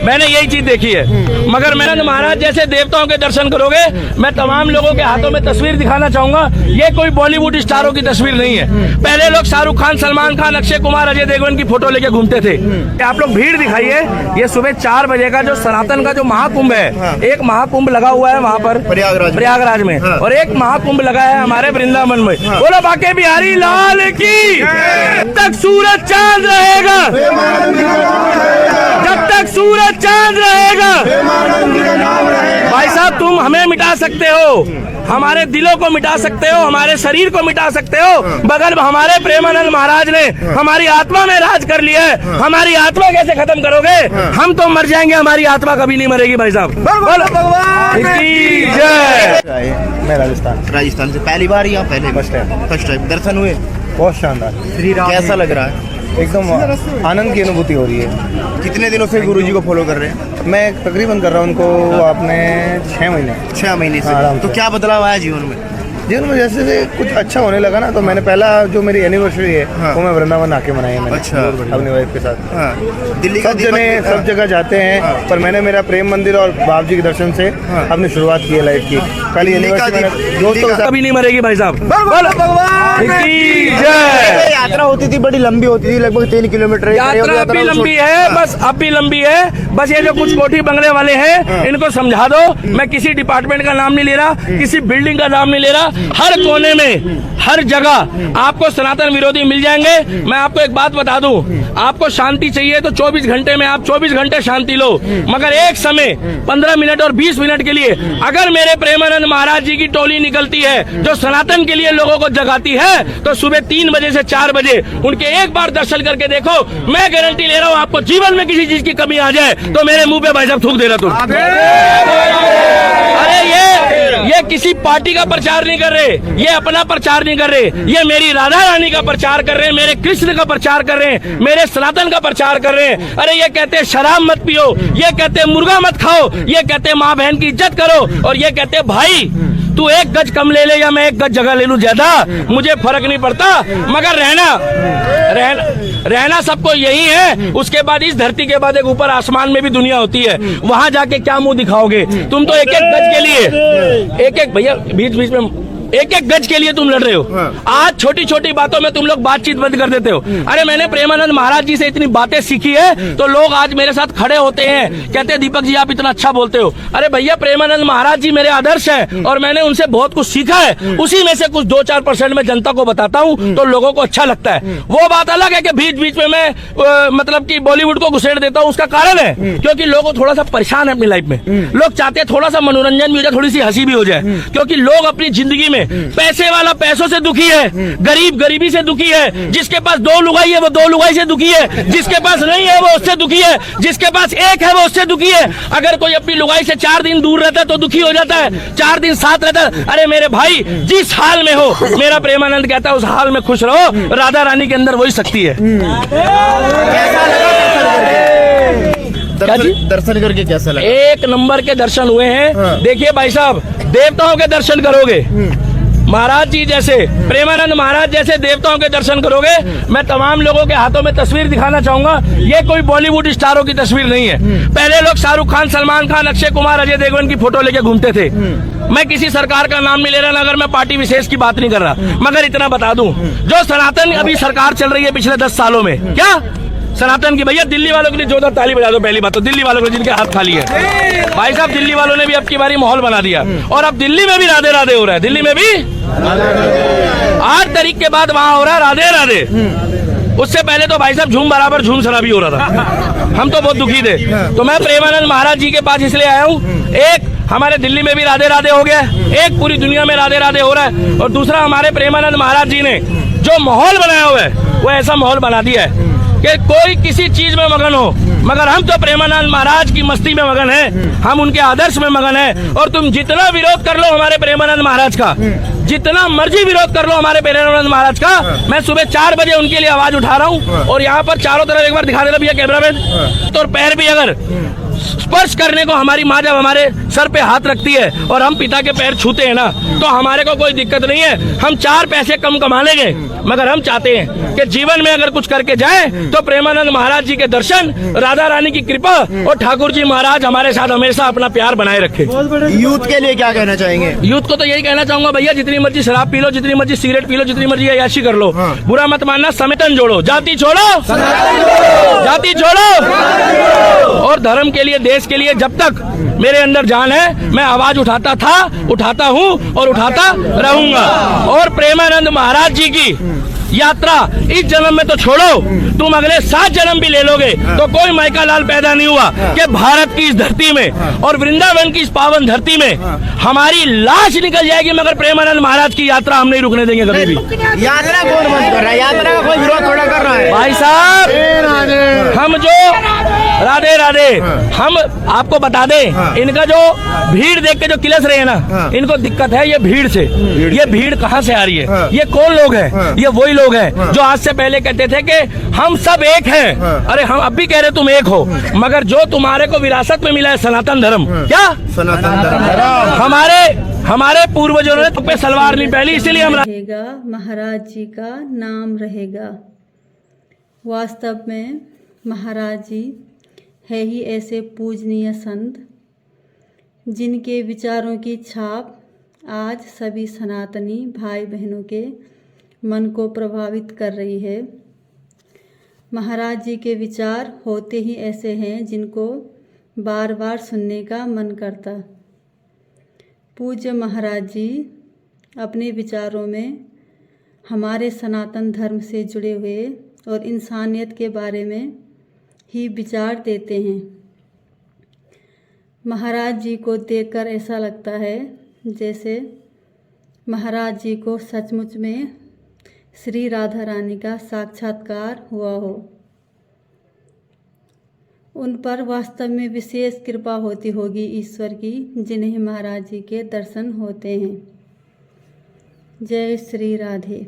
मैंने यही चीज देखी है। मगर प्रेमानंद महाराज जैसे देवताओं के दर्शन करोगे, मैं तमाम लोगों के हाथों में तस्वीर दिखाना चाहूंगा, ये कोई बॉलीवुड स्टारों की तस्वीर नहीं है। पहले लोग शाहरुख खान, सलमान खान, अक्षय कुमार, अजय देवगन की फोटो लेके घूमते थे। आप लोग भीड़ दिखाइए, ये सुबह 4 बजे का जो सनातन का जो महाकुंभ है, एक महाकुंभ लगा हुआ है वहाँ पर प्रयागराज में, और एक महाकुंभ लगा है हमारे वृंदावन में। बोलो बाके बिहारी लाल की। जब तक सूरज चांद रहेगा, जब तक सूरज चांद रहेगा, भाई साहब तुम हमें मिटा सकते हो, हमारे दिलों को मिटा सकते हो, हमारे शरीर को मिटा सकते हो, मगर हमारे प्रेमानंद महाराज ने हमारी आत्मा में राज कर लिया है। हमारी आत्मा कैसे खत्म करोगे? हम तो मर जाएंगे, हमारी आत्मा कभी नहीं मरेगी भाई साहब। मैं राजस्थान से पहली बार या पहले फर्स्ट टाइम दर्शन हुए? बहुत शानदार। कैसा लग रहा है? एकदम आनंद की अनुभूति हो रही है। कितने दिनों से गुरुजी को फॉलो कर रहे हैं? मैं तकरीबन कर रहा हूँ उनको आपने 6 महीने। 6 महीने से। आराम से। तो क्या बदलाव आया जीवन में? जीवन में जैसे कुछ अच्छा होने लगा ना, तो मैंने पहला जो मेरी एनिवर्सरी है वो मैं वृंदावन आके मनाई है मैंने। अच्छा। अपनी वाइफ के साथ। दिल्ली का सब जगह जाते हैं, पर मैंने मेरा प्रेम मंदिर और बाबा जी के दर्शन से अपनी शुरुआत की है लाइफ की। कल दोस्तों के साथ कभी नहीं मरेगी भाई साहब। यात्रा होती थी, बड़ी लंबी होती थी, लगभग 3 किलोमीटर। यात्रा अब भी लंबी है, बस अब भी लंबी है। बस ये जो कुछ कोठी बंगले वाले हैं, इनको समझा दो। मैं किसी डिपार्टमेंट का नाम नहीं ले रहा, किसी बिल्डिंग का नाम नहीं ले रहा। हर कोने में, हर जगह आपको सनातन विरोधी मिल जाएंगे। मैं आपको एक बात बता दूं, आपको शांति चाहिए तो 24 घंटे में आप 24 घंटे शांति लो, मगर एक समय 15 मिनट और 20 मिनट के लिए अगर मेरे प्रेमानंद महाराज जी की टोली निकलती है जो सनातन के लिए लोगों को जगाती है, तो सुबह 3 बजे से 4 बजे उनके एक बार दर्शन करके देखो। मैं गारंटी ले रहा हूँ, आपको जीवन में किसी चीज की कमी आ जाए तो मेरे मुंह पे भाई साहब थूक देना तुम। अरे ये किसी पार्टी का प्रचार नहीं कर रहे, ये अपना प्रचार नहीं कर रहे, ये मेरी राधा रानी का प्रचार कर रहे हैं, मेरे कृष्ण का प्रचार कर रहे हैं, मेरे सनातन का प्रचार कर रहे हैं। अरे ये कहते हैं शराब मत पियो, ये कहते हैं मुर्गा मत खाओ, ये कहते हैं माँ बहन की इज्जत करो, और ये कहते हैं भाई तू 1 गज कम ले ले या मैं 1 गज जगह ले लूं ज्यादा, मुझे फर्क नहीं पड़ता, मगर रहना सबको यही है। उसके बाद इस धरती के बाद एक ऊपर आसमान में भी दुनिया होती है, वहां जाके क्या मुंह दिखाओगे? तुम तो 1-1 गज के लिए, एक भैया बीच में 1-1 गज के लिए तुम लड़ रहे हो। आज छोटी छोटी बातों में तुम लोग बातचीत बंद कर देते हो। अरे मैंने प्रेमानंद महाराज जी से इतनी बातें सीखी है, तो लोग आज मेरे साथ खड़े होते हैं, कहते हैं दीपक जी आप इतना अच्छा बोलते हो। अरे भैया प्रेमानंद महाराज जी मेरे आदर्श हैं और मैंने उनसे बहुत कुछ सीखा है। उसी में से कुछ 2-4% में जनता को बताता हूँ तो लोगों को अच्छा लगता है। वो बात अलग है कि बीच बीच में मैं मतलब कि बॉलीवुड को घुसेड़ देता हूँ। उसका कारण है क्योंकि लोग थोड़ा सा परेशान है अपनी लाइफ में, लोग चाहते हैं थोड़ा सा मनोरंजन भी हो जाए, थोड़ी सी हंसी भी हो जाए, क्योंकि लोग अपनी जिंदगी में पैसे वाला पैसों से दुखी है, गरीब गरीबी से दुखी है, जिसके पास 2 लुगाई है वो 2 लुगाई से दुखी है, जिसके पास नहीं है वो उससे दुखी है, जिसके पास 1 है वो उससे दुखी है। अगर कोई अपनी लुगाई से 4 दिन दूर रहता है तो दुखी हो जाता है, 4 दिन साथ रहता है। अरे मेरे भाई जिस हाल में हो, मेरा प्रेमानंद कहता है उस हाल में खुश रहो, राधा रानी के अंदर वही शक्ति है। दर्शन करके कैसा लगा? 1 नंबर के दर्शन हुए हैं। देखिए भाई साहब, देवताओं के दर्शन करोगे, महाराज जी जैसे, प्रेमानंद महाराज जैसे देवताओं के दर्शन करोगे। मैं तमाम लोगों के हाथों में तस्वीर दिखाना चाहूंगा, ये कोई बॉलीवुड स्टारों की तस्वीर नहीं है। पहले लोग शाहरुख खान, सलमान खान, अक्षय कुमार, अजय देवगन की फोटो लेके घूमते थे। मैं किसी सरकार का नाम नहीं ले रहा, अगर मैं पार्टी विशेष की बात नहीं कर रहा, मगर इतना बता दूं, जो सनातन अभी सरकार चल रही है पिछले 10 सालों में, क्या सनातन की, भैया दिल्ली वालों के लिए जोरदार ताली बजा दो। पहली बात तो दिल्ली वालों को जिनके हाथ खाली है, भाई साहब दिल्ली वालों ने भी अब की बारी माहौल बना दिया, और अब दिल्ली में भी राधे राधे हो रहा है। दिल्ली में भी 8 तारीख के बाद वहां हो रहा है राधे राधे। उससे पहले तो भाई साहब झूम बराबर झूम शराबी हो रहा था। हम तो बहुत दुखी थे। तो मैं प्रेमानंद महाराज जी के पास इसलिए आया हूँ, एक हमारे दिल्ली में भी राधे राधे हो गया, एक पूरी दुनिया में राधे राधे हो रहा है, और दूसरा हमारे प्रेमानंद महाराज जी ने जो माहौल बनाया हुआ है वो ऐसा माहौल बना दिया है कि कोई किसी चीज में मगन हो, मगर हम तो प्रेमानंद महाराज की मस्ती में मगन हैं, हम उनके आदर्श में मगन हैं। और तुम जितना विरोध कर लो हमारे प्रेमानंद महाराज का, जितना मर्जी विरोध कर लो हमारे प्रेमानंद महाराज का, मैं सुबह 4 बजे उनके लिए आवाज उठा रहा हूँ। और यहाँ पर चारों तरफ एक बार दिखा देना भैया कैमरामैन, तो पैर भी अगर स्पर्श करने को हमारी माँ जब हमारे सर पे हाथ रखती है और हम पिता के पैर छूते हैं ना, तो हमारे को कोई दिक्कत नहीं है। हम 4 पैसे कम कमा लेंगे, मगर हम चाहते हैं कि जीवन में अगर कुछ करके जाएं तो प्रेमानंद महाराज जी के दर्शन, राधा रानी की कृपा और ठाकुर जी महाराज हमारे साथ हमेशा अपना प्यार बनाए रखे। यूथ के लिए क्या कहना चाहेंगे? यूथ को तो यही कहना चाहूंगा, भैया जितनी मर्जी शराब पी लो, जितनी मर्जी सिगरेट पी लो, जितनी मर्जी अय्याशी कर लो, बुरा मत मानना, संगठन जोड़ो, जाति छोड़ो, जाति छोड़ो, और धर्म के लिए, देश के लिए जब तक मेरे अंदर जान है मैं आवाज उठाता था, उठाता हूँ और उठाता रहूंगा। और प्रेमानंद महाराज जी की यात्रा इस जन्म में तो छोड़ो, तुम अगले 7 जन्म भी ले लोगे तो कोई माइका लाल पैदा नहीं हुआ कि भारत की इस धरती में और वृंदावन की इस पावन धरती में हमारी लाश निकल जाएगी, मगर प्रेमानंद महाराज की यात्रा हम नहीं रुकने देंगे कभी भी। यात्रा कौन बंद कर रहा है? यात्रा का कोई विरोध थोड़ा कर रहा है भाई साहब। हम जो राधे राधे, हम आपको बता दें, इनका जो भीड़ देख के जो किलस रहे हैं ना, इनको दिक्कत है ये भीड़ से। ये भीड़ कहाँ से आ रही है? ये कौन लोग हैं? ये वही लोग हैं जो आज से पहले कहते थे कि हम सब एक हैं। अरे हम अब भी कह रहे तुम एक हो, मगर जो तुम्हारे को विरासत में मिला है सनातन धर्म, क्या सनातन धर्म, हमारे पूर्वजों ने तुम पे सलवार नहीं पहनी, इसीलिए हम रहेगा, महाराज जी का नाम रहेगा। वास्तव में महाराज जी है ही ऐसे पूजनीय संत जिनके विचारों की छाप आज सभी सनातनी भाई बहनों के मन को प्रभावित कर रही है। महाराज जी के विचार होते ही ऐसे हैं जिनको बार बार सुनने का मन करता। पूज्य महाराज जी अपने विचारों में हमारे सनातन धर्म से जुड़े हुए और इंसानियत के बारे में ही विचार देते हैं। महाराज जी को देखकर ऐसा लगता है जैसे महाराज जी को सचमुच में श्री राधा रानी का साक्षात्कार हुआ हो। उन पर वास्तव में विशेष कृपा होती होगी ईश्वर की, जिन्हें महाराज जी के दर्शन होते हैं। जय श्री राधे।